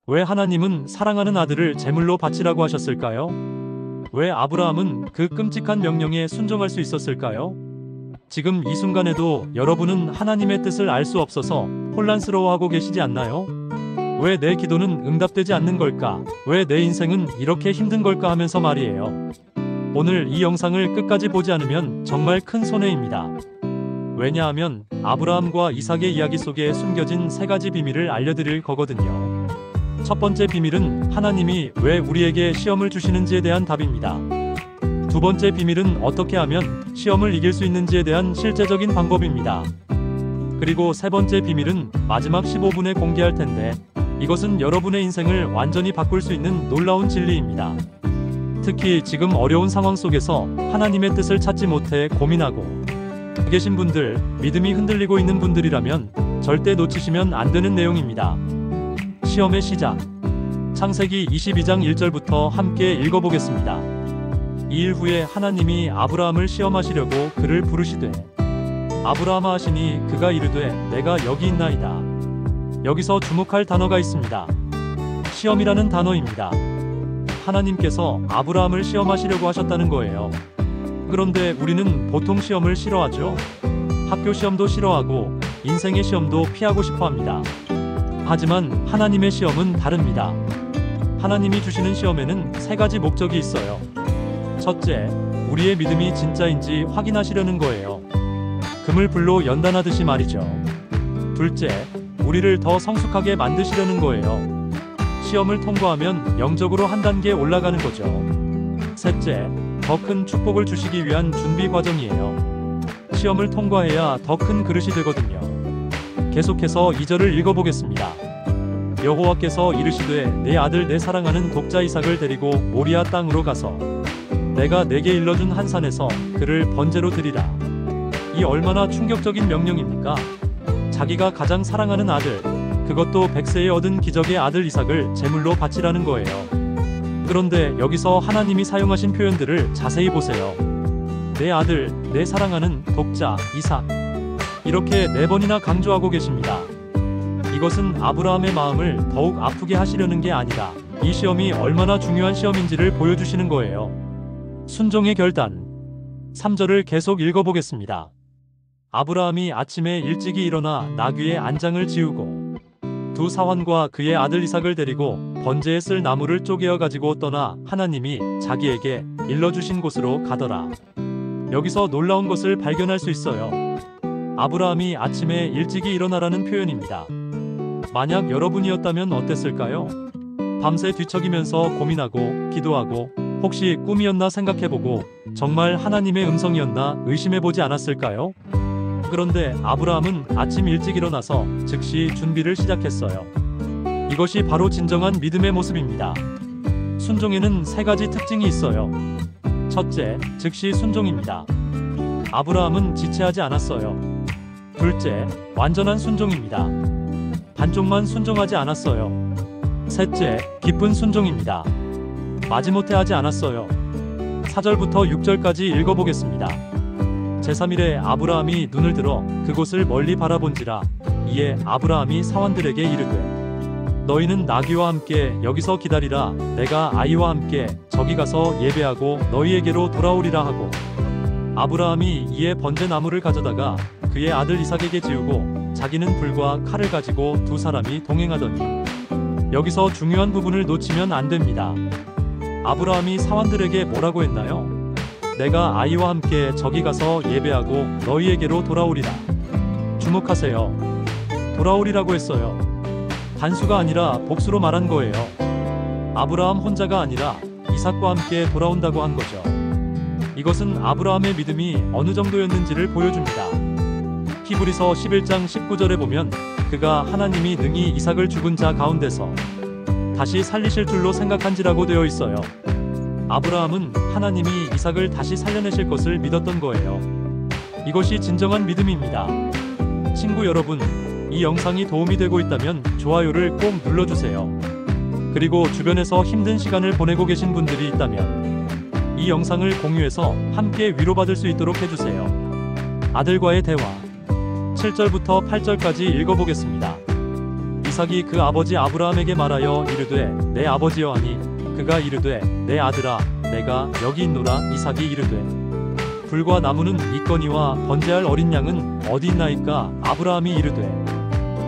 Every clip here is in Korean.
왜 하나님은 사랑하는 아들을 제물로 바치라고 하셨을까요? 왜 아브라함은 그 끔찍한 명령에 순종할 수 있었을까요? 지금 이 순간에도 여러분은 하나님의 뜻을 알 수 없어서 혼란스러워하고 계시지 않나요? 왜 내 기도는 응답되지 않는 걸까? 왜 내 인생은 이렇게 힘든 걸까 하면서 말이에요. 오늘 이 영상을 끝까지 보지 않으면 정말 큰 손해입니다. 왜냐하면 아브라함과 이삭의 이야기 속에 숨겨진 세 가지 비밀을 알려드릴 거거든요. 첫 번째 비밀은 하나님이 왜 우리에게 시험을 주시는지에 대한 답입니다. 두 번째 비밀은 어떻게 하면 시험을 이길 수 있는지에 대한 실제적인 방법입니다. 그리고 세 번째 비밀은 마지막 15분에 공개할 텐데, 이것은 여러분의 인생을 완전히 바꿀 수 있는 놀라운 진리입니다. 특히 지금 어려운 상황 속에서 하나님의 뜻을 찾지 못해 고민하고 계신 분들, 믿음이 흔들리고 있는 분들이라면 절대 놓치시면 안 되는 내용입니다. 시험의 시작. 창세기 22장 1절부터 함께 읽어보겠습니다. 2일 후에 하나님이 아브라함을 시험하시려고 그를 부르시되 아브라함아 하시니 그가 이르되 내가 여기 있나이다. 여기서 주목할 단어가 있습니다. 시험이라는 단어입니다. 하나님께서 아브라함을 시험하시려고 하셨다는 거예요. 그런데 우리는 보통 시험을 싫어하죠. 학교 시험도 싫어하고 인생의 시험도 피하고 싶어 합니다. 하지만 하나님의 시험은 다릅니다. 하나님이 주시는 시험에는 세 가지 목적이 있어요. 첫째, 우리의 믿음이 진짜인지 확인하시려는 거예요. 금을 불로 연단하듯이 말이죠. 둘째, 우리를 더 성숙하게 만드시려는 거예요. 시험을 통과하면 영적으로 한 단계 올라가는 거죠. 셋째, 더 큰 축복을 주시기 위한 준비 과정이에요. 시험을 통과해야 더 큰 그릇이 되거든요. 계속해서 2절을 읽어보겠습니다. 여호와께서 이르시되 내 아들 내 사랑하는 독자 이삭을 데리고 모리아 땅으로 가서 내가 내게 일러준 한 산에서 그를 번제로 드리라. 이 얼마나 충격적인 명령입니까? 자기가 가장 사랑하는 아들, 그것도 100세에 얻은 기적의 아들 이삭을 제물로 바치라는 거예요. 그런데 여기서 하나님이 사용하신 표현들을 자세히 보세요. 내 아들, 내 사랑하는 독자 이삭. 이렇게 4번이나 강조하고 계십니다. 이것은 아브라함의 마음을 더욱 아프게 하시려는 게 아니라 이 시험이 얼마나 중요한 시험인지를 보여주시는 거예요. 순종의 결단. 3절을 계속 읽어보겠습니다. 아브라함이 아침에 일찍이 일어나 나귀의 안장을 지우고 두 사환과 그의 아들 이삭을 데리고 번제에 쓸 나무를 쪼개어 가지고 떠나 하나님이 자기에게 일러주신 곳으로 가더라. 여기서 놀라운 것을 발견할 수 있어요. 아브라함이 아침에 일찍이 일어나라는 표현입니다. 만약 여러분이었다면 어땠을까요? 밤새 뒤척이면서 고민하고 기도하고 혹시 꿈이었나 생각해보고 정말 하나님의 음성이었나 의심해보지 않았을까요? 그런데 아브라함은 아침 일찍 일어나서 즉시 준비를 시작했어요. 이것이 바로 진정한 믿음의 모습입니다. 순종에는 세 가지 특징이 있어요. 첫째, 즉시 순종입니다. 아브라함은 지체하지 않았어요. 둘째, 완전한 순종입니다. 반쪽만 순종하지 않았어요. 셋째, 기쁜 순종입니다. 마지못해 하지 않았어요. 4절부터 6절까지 읽어보겠습니다. 제3일에 아브라함이 눈을 들어 그곳을 멀리 바라본지라. 이에 아브라함이 사환들에게 이르되 너희는 나귀와 함께 여기서 기다리라. 내가 아이와 함께 저기 가서 예배하고 너희에게로 돌아오리라 하고 아브라함이 이에 번제 나무를 가져다가 그의 아들 이삭에게 지우고 자기는 불과 칼을 가지고 두 사람이 동행하더니 여기서 중요한 부분을 놓치면 안 됩니다. 아브라함이 사환들에게 뭐라고 했나요? 내가 아이와 함께 저기 가서 예배하고 너희에게로 돌아오리라. 주목하세요. 돌아오리라고 했어요. 단수가 아니라 복수로 말한 거예요. 아브라함 혼자가 아니라 이삭과 함께 돌아온다고 한 거죠. 이것은 아브라함의 믿음이 어느 정도였는지를 보여줍니다. 히브리서 11장 19절에 보면 그가 하나님이 능히 이삭을 죽은 자 가운데서 다시 살리실 줄로 생각한지라고 되어 있어요. 아브라함은 하나님이 이삭을 다시 살려내실 것을 믿었던 거예요. 이것이 진정한 믿음입니다. 친구 여러분, 이 영상이 도움이 되고 있다면 좋아요를 꼭 눌러주세요. 그리고 주변에서 힘든 시간을 보내고 계신 분들이 있다면 이 영상을 공유해서 함께 위로받을 수 있도록 해주세요. 아들과의 대화. 7절부터 8절까지 읽어보겠습니다. 이삭이 그 아버지 아브라함에게 말하여 이르되 내 아버지여 하니 그가 이르되 내 아들아 내가 여기 있노라. 이삭이 이르되 불과 나무는 있거니와 번제할 어린 양은 어디 있나이까. 아브라함이 이르되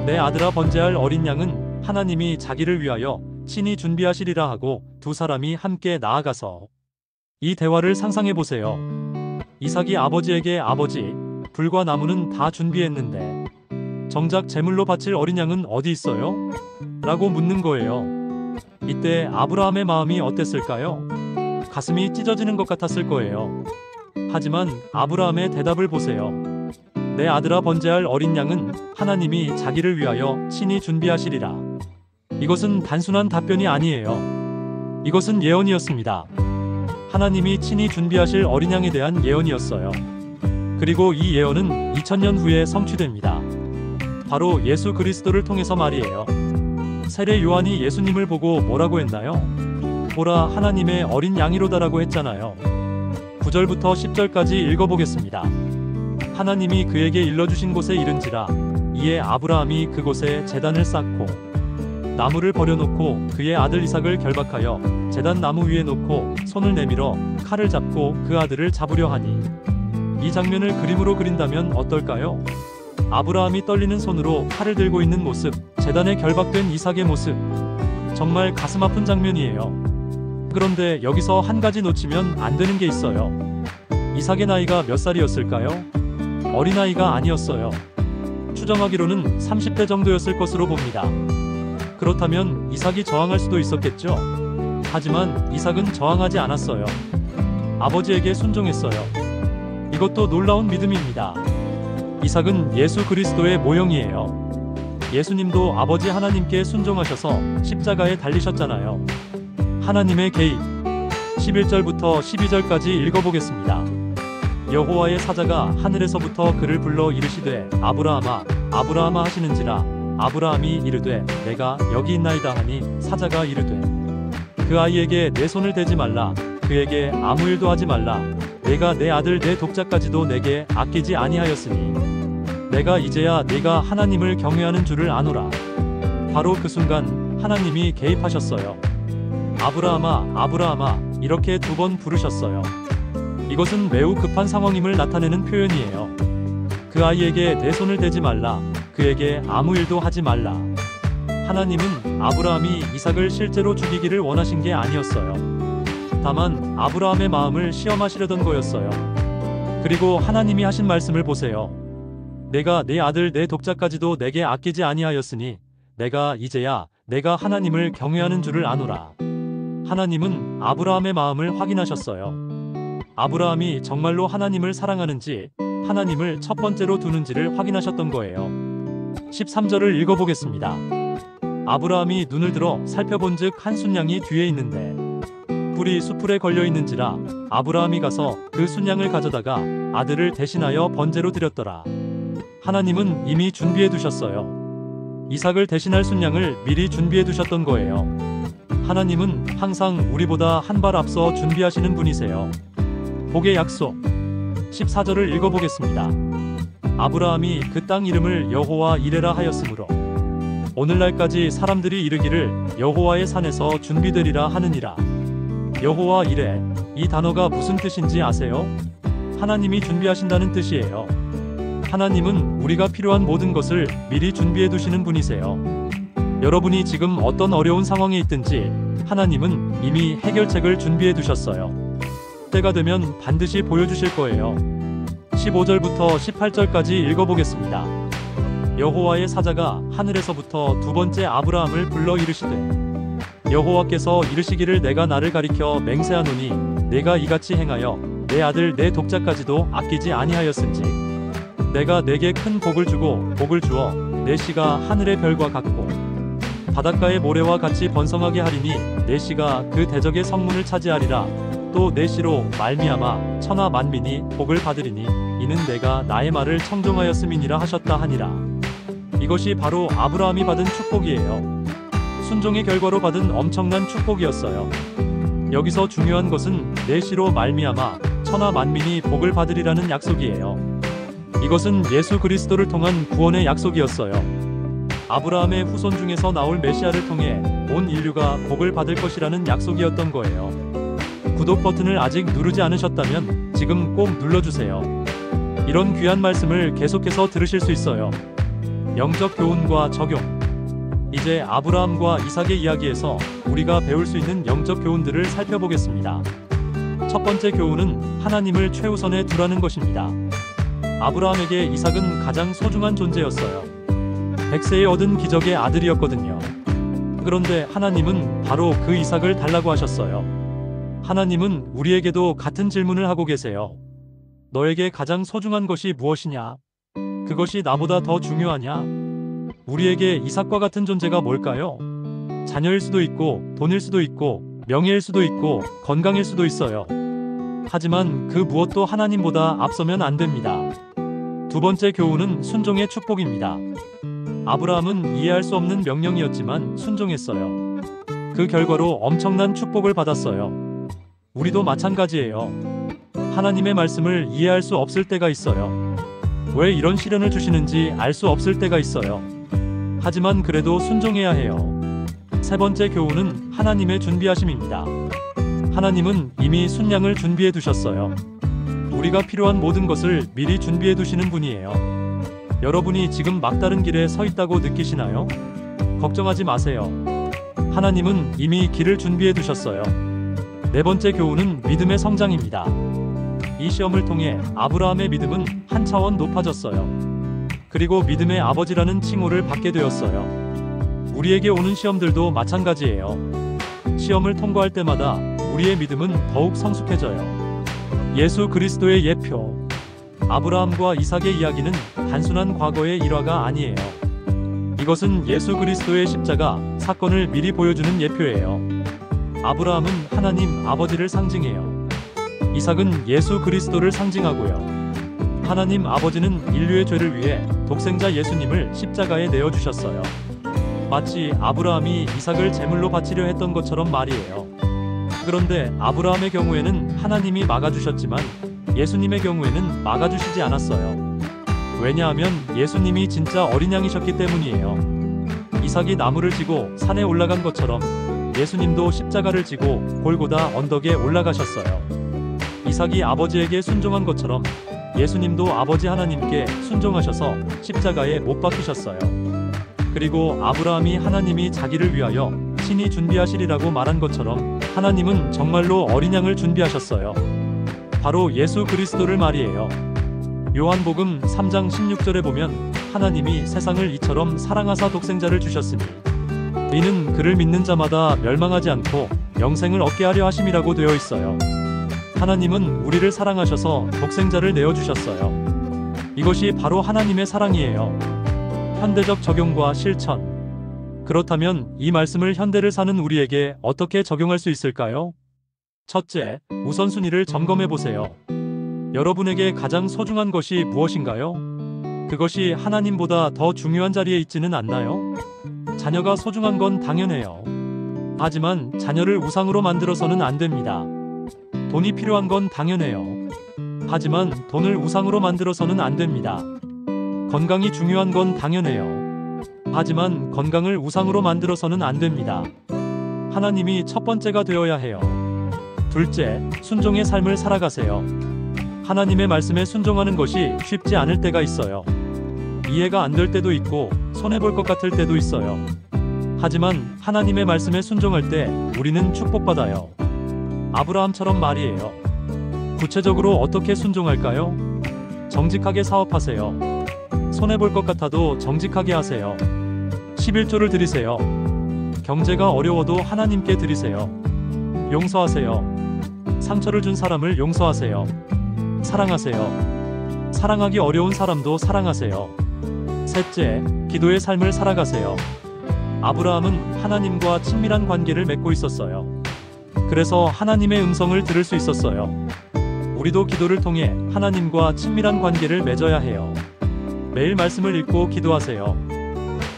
내 아들아 번제할 어린 양은 하나님이 자기를 위하여 친히 준비하시리라 하고 두 사람이 함께 나아가서 이 대화를 상상해 보세요. 이삭이 아버지에게 아버지 불과 나무는 다 준비했는데 정작 제물로 바칠 어린 양은 어디 있어요? 라고 묻는 거예요. 이때 아브라함의 마음이 어땠을까요? 가슴이 찢어지는 것 같았을 거예요. 하지만 아브라함의 대답을 보세요. 내 아들아 번제할 어린 양은 하나님이 자기를 위하여 친히 준비하시리라. 이것은 단순한 답변이 아니에요. 이것은 예언이었습니다. 하나님이 친히 준비하실 어린 양에 대한 예언이었어요. 그리고 이 예언은 2000년 후에 성취됩니다. 바로 예수 그리스도를 통해서 말이에요. 세례 요한이 예수님을 보고 뭐라고 했나요? 보라 하나님의 어린 양이로다라고 했잖아요. 9절부터 10절까지 읽어보겠습니다. 하나님이 그에게 일러주신 곳에 이른지라 이에 아브라함이 그곳에 제단을 쌓고 나무를 버려놓고 그의 아들 이삭을 결박하여 제단 나무 위에 놓고 손을 내밀어 칼을 잡고 그 아들을 잡으려 하니 이 장면을 그림으로 그린다면 어떨까요? 아브라함이 떨리는 손으로 칼을 들고 있는 모습, 제단에 결박된 이삭의 모습, 정말 가슴 아픈 장면이에요. 그런데 여기서 한 가지 놓치면 안 되는 게 있어요. 이삭의 나이가 몇 살이었을까요? 어린아이가 아니었어요. 추정하기로는 30대 정도였을 것으로 봅니다. 그렇다면 이삭이 저항할 수도 있었겠죠? 하지만 이삭은 저항하지 않았어요. 아버지에게 순종했어요. 이것도 놀라운 믿음입니다. 이삭은 예수 그리스도의 모형이에요. 예수님도 아버지 하나님께 순종하셔서 십자가에 달리셨잖아요. 하나님의 개입. 11절부터 12절까지 읽어보겠습니다. 여호와의 사자가 하늘에서부터 그를 불러 이르시되 아브라함아 아브라함아 하시는지라. 아브라함이 이르되 내가 여기 있나이다 하니 사자가 이르되 그 아이에게 내 손을 대지 말라. 그에게 아무 일도 하지 말라. 내가 내 아들 내 독자까지도 내게 아끼지 아니하였으니 내가 이제야 네가 하나님을 경외하는 줄을 아노라. 바로 그 순간 하나님이 개입하셨어요. 아브라함아 아브라함아 이렇게 2번 부르셨어요. 이것은 매우 급한 상황임을 나타내는 표현이에요. 그 아이에게 내 손을 대지 말라. 그에게 아무 일도 하지 말라. 하나님은 아브라함이 이삭을 실제로 죽이기를 원하신 게 아니었어요. 다만 아브라함의 마음을 시험하시려던 거였어요. 그리고 하나님이 하신 말씀을 보세요. 내가 내 아들 내 독자까지도 내게 아끼지 아니하였으니 내가 이제야 내가 하나님을 경외하는 줄을 아노라. 하나님은 아브라함의 마음을 확인하셨어요. 아브라함이 정말로 하나님을 사랑하는지 하나님을 첫 번째로 두는지를 확인하셨던 거예요. 13절을 읽어보겠습니다. 아브라함이 눈을 들어 살펴본즉 한 순양이 뒤에 있는데 뿔이 수풀에 걸려 있는지라. 아브라함이 가서 그 순양을 가져다가 아들을 대신하여 번제로 드렸더라. 하나님은 이미 준비해 두셨어요. 이삭을 대신할 순양을 미리 준비해 두셨던 거예요. 하나님은 항상 우리보다 한 발 앞서 준비하시는 분이세요. 복의 약속. 14절을 읽어보겠습니다. 아브라함이 그 땅 이름을 여호와 이레라 하였으므로 오늘날까지 사람들이 이르기를 여호와의 산에서 준비되리라 하느니라. 여호와 이레, 이 단어가 무슨 뜻인지 아세요? 하나님이 준비하신다는 뜻이에요. 하나님은 우리가 필요한 모든 것을 미리 준비해 두시는 분이세요. 여러분이 지금 어떤 어려운 상황에 있든지 하나님은 이미 해결책을 준비해 두셨어요. 때가 되면 반드시 보여주실 거예요. 15절부터 18절까지 읽어보겠습니다. 여호와의 사자가 하늘에서부터 2번째 아브라함을 불러 이르시되 여호와께서 이르시기를 내가 나를 가리켜 맹세하노니 내가 이같이 행하여 내 아들 내 독자까지도 아끼지 아니하였은지 내가 내게 큰 복을 주고 복을 주어 내 씨가 하늘의 별과 같고 바닷가의 모래와 같이 번성하게 하리니 내 씨가 그 대적의 성문을 차지하리라. 또 내 씨로 말미암아 천하 만민이 복을 받으리니 이는 내가 나의 말을 청종하였음이니라 하셨다 하니라. 이것이 바로 아브라함이 받은 축복이에요. 순종의 결과로 받은 엄청난 축복이었어요. 여기서 중요한 것은 내 씨로 말미암아 천하 만민이 복을 받으리라는 약속이에요. 이것은 예수 그리스도를 통한 구원의 약속이었어요. 아브라함의 후손 중에서 나올 메시아를 통해 온 인류가 복을 받을 것이라는 약속이었던 거예요. 구독 버튼을 아직 누르지 않으셨다면 지금 꼭 눌러주세요. 이런 귀한 말씀을 계속해서 들으실 수 있어요. 영적 교훈과 적용. 이제 아브라함과 이삭의 이야기에서 우리가 배울 수 있는 영적 교훈들을 살펴보겠습니다. 첫 번째 교훈은 하나님을 최우선에 두라는 것입니다. 아브라함에게 이삭은 가장 소중한 존재였어요. 100세에 얻은 기적의 아들이었거든요. 그런데 하나님은 바로 그 이삭을 달라고 하셨어요. 하나님은 우리에게도 같은 질문을 하고 계세요. 너에게 가장 소중한 것이 무엇이냐? 그것이 나보다 더 중요하냐? 우리에게 이삭과 같은 존재가 뭘까요? 자녀일 수도 있고, 돈일 수도 있고, 명예일 수도 있고, 건강일 수도 있어요. 하지만 그 무엇도 하나님보다 앞서면 안 됩니다. 두 번째 교훈은 순종의 축복입니다. 아브라함은 이해할 수 없는 명령이었지만 순종했어요. 그 결과로 엄청난 축복을 받았어요. 우리도 마찬가지예요. 하나님의 말씀을 이해할 수 없을 때가 있어요. 왜 이런 시련을 주시는지 알 수 없을 때가 있어요. 하지만 그래도 순종해야 해요. 세 번째 교훈은 하나님의 준비하심입니다. 하나님은 이미 순양을 준비해 두셨어요. 우리가 필요한 모든 것을 미리 준비해 두시는 분이에요. 여러분이 지금 막다른 길에 서 있다고 느끼시나요? 걱정하지 마세요. 하나님은 이미 길을 준비해 두셨어요. 네 번째 교훈은 믿음의 성장입니다. 이 시험을 통해 아브라함의 믿음은 한 차원 높아졌어요. 그리고 믿음의 아버지라는 칭호를 받게 되었어요. 우리에게 오는 시험들도 마찬가지예요. 시험을 통과할 때마다 우리의 믿음은 더욱 성숙해져요. 예수 그리스도의 예표. 아브라함과 이삭의 이야기는 단순한 과거의 일화가 아니에요. 이것은 예수 그리스도의 십자가 사건을 미리 보여주는 예표예요. 아브라함은 하나님 아버지를 상징해요. 이삭은 예수 그리스도를 상징하고요. 하나님 아버지는 인류의 죄를 위해 독생자 예수님을 십자가에 내어주셨어요. 마치 아브라함이 이삭을 제물로 바치려 했던 것처럼 말이에요. 그런데 아브라함의 경우에는 하나님이 막아주셨지만 예수님의 경우에는 막아주시지 않았어요. 왜냐하면 예수님이 진짜 어린 양이셨기 때문이에요. 이삭이 나무를 지고 산에 올라간 것처럼 예수님도 십자가를 지고 골고다 언덕에 올라가셨어요. 이삭이 아버지에게 순종한 것처럼 예수님도 아버지 하나님께 순종하셔서 십자가에 못 박히셨어요. 그리고 아브라함이 하나님이 자기를 위하여 친히 준비하시리라고 말한 것처럼 하나님은 정말로 어린 양을 준비하셨어요. 바로 예수 그리스도를 말이에요. 요한복음 3장 16절에 보면 하나님이 세상을 이처럼 사랑하사 독생자를 주셨으니 이는 그를 믿는 자마다 멸망하지 않고 영생을 얻게 하려 하심이라고 되어 있어요. 하나님은 우리를 사랑하셔서 독생자를 내어주셨어요. 이것이 바로 하나님의 사랑이에요. 현대적 적용과 실천. 그렇다면 이 말씀을 현대를 사는 우리에게 어떻게 적용할 수 있을까요? 첫째, 우선순위를 점검해 보세요. 여러분에게 가장 소중한 것이 무엇인가요? 그것이 하나님보다 더 중요한 자리에 있지는 않나요? 자녀가 소중한 건 당연해요. 하지만 자녀를 우상으로 만들어서는 안 됩니다. 돈이 필요한 건 당연해요. 하지만 돈을 우상으로 만들어서는 안 됩니다. 건강이 중요한 건 당연해요. 하지만 건강을 우상으로 만들어서는 안 됩니다. 하나님이 첫 번째가 되어야 해요. 둘째, 순종의 삶을 살아가세요. 하나님의 말씀에 순종하는 것이 쉽지 않을 때가 있어요. 이해가 안 될 때도 있고 손해볼 것 같을 때도 있어요. 하지만 하나님의 말씀에 순종할 때 우리는 축복받아요. 아브라함처럼 말이에요. 구체적으로 어떻게 순종할까요? 정직하게 사업하세요. 손해볼 것 같아도 정직하게 하세요. 11조를 드리세요. 경제가 어려워도 하나님께 드리세요. 용서하세요. 상처를 준 사람을 용서하세요. 사랑하세요. 사랑하기 어려운 사람도 사랑하세요. 셋째, 기도의 삶을 살아가세요. 아브라함은 하나님과 친밀한 관계를 맺고 있었어요. 그래서 하나님의 음성을 들을 수 있었어요. 우리도 기도를 통해 하나님과 친밀한 관계를 맺어야 해요. 매일 말씀을 읽고 기도하세요.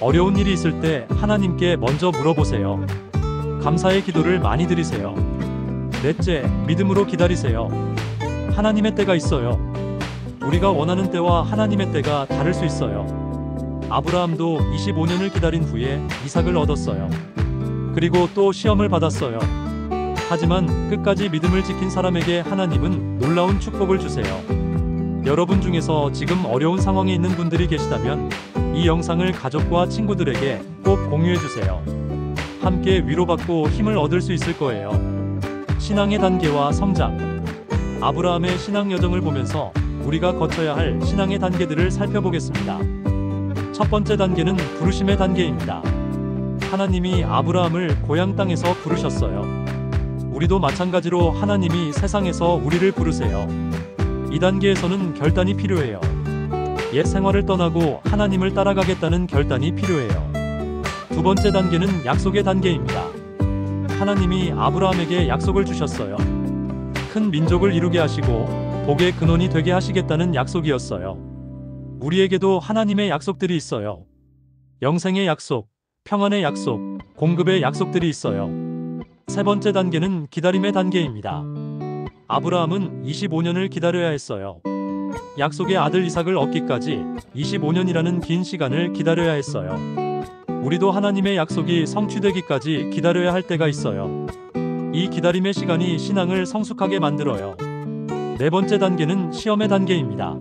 어려운 일이 있을 때 하나님께 먼저 물어보세요. 감사의 기도를 많이 드리세요. 넷째, 믿음으로 기다리세요. 하나님의 때가 있어요. 우리가 원하는 때와 하나님의 때가 다를 수 있어요. 아브라함도 25년을 기다린 후에 이삭을 얻었어요. 그리고 또 시험을 받았어요. 하지만 끝까지 믿음을 지킨 사람에게 하나님은 놀라운 축복을 주세요. 여러분 중에서 지금 어려운 상황에 있는 분들이 계시다면 이 영상을 가족과 친구들에게 꼭 공유해 주세요. 함께 위로받고 힘을 얻을 수 있을 거예요. 신앙의 단계와 성장. 아브라함의 신앙 여정을 보면서 우리가 거쳐야 할 신앙의 단계들을 살펴보겠습니다. 첫 번째 단계는 부르심의 단계입니다. 하나님이 아브라함을 고향 땅에서 부르셨어요. 우리도 마찬가지로 하나님이 세상에서 우리를 부르세요. 이 단계에서는 결단이 필요해요. 옛 생활을 떠나고 하나님을 따라가겠다는 결단이 필요해요. 두 번째 단계는 약속의 단계입니다. 하나님이 아브라함에게 약속을 주셨어요. 큰 민족을 이루게 하시고 복의 근원이 되게 하시겠다는 약속이었어요. 우리에게도 하나님의 약속들이 있어요. 영생의 약속, 평안의 약속, 공급의 약속들이 있어요. 세 번째 단계는 기다림의 단계입니다. 아브라함은 25년을 기다려야 했어요. 약속의 아들 이삭을 얻기까지 25년이라는 긴 시간을 기다려야 했어요. 우리도 하나님의 약속이 성취되기까지 기다려야 할 때가 있어요. 이 기다림의 시간이 신앙을 성숙하게 만들어요. 네 번째 단계는 시험의 단계입니다.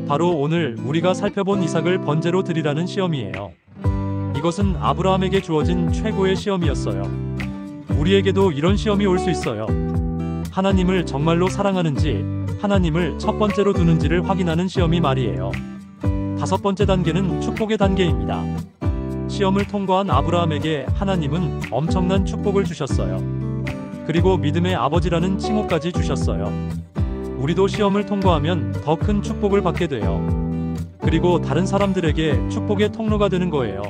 바로 오늘 우리가 살펴본 이삭을 번제로 드리라는 시험이에요. 이것은 아브라함에게 주어진 최고의 시험이었어요. 우리에게도 이런 시험이 올 수 있어요. 하나님을 정말로 사랑하는지, 하나님을 첫 번째로 두는지를 확인하는 시험이 말이에요. 다섯 번째 단계는 축복의 단계입니다. 시험을 통과한 아브라함에게 하나님은 엄청난 축복을 주셨어요. 그리고 믿음의 아버지라는 칭호까지 주셨어요. 우리도 시험을 통과하면 더 큰 축복을 받게 돼요. 그리고 다른 사람들에게 축복의 통로가 되는 거예요.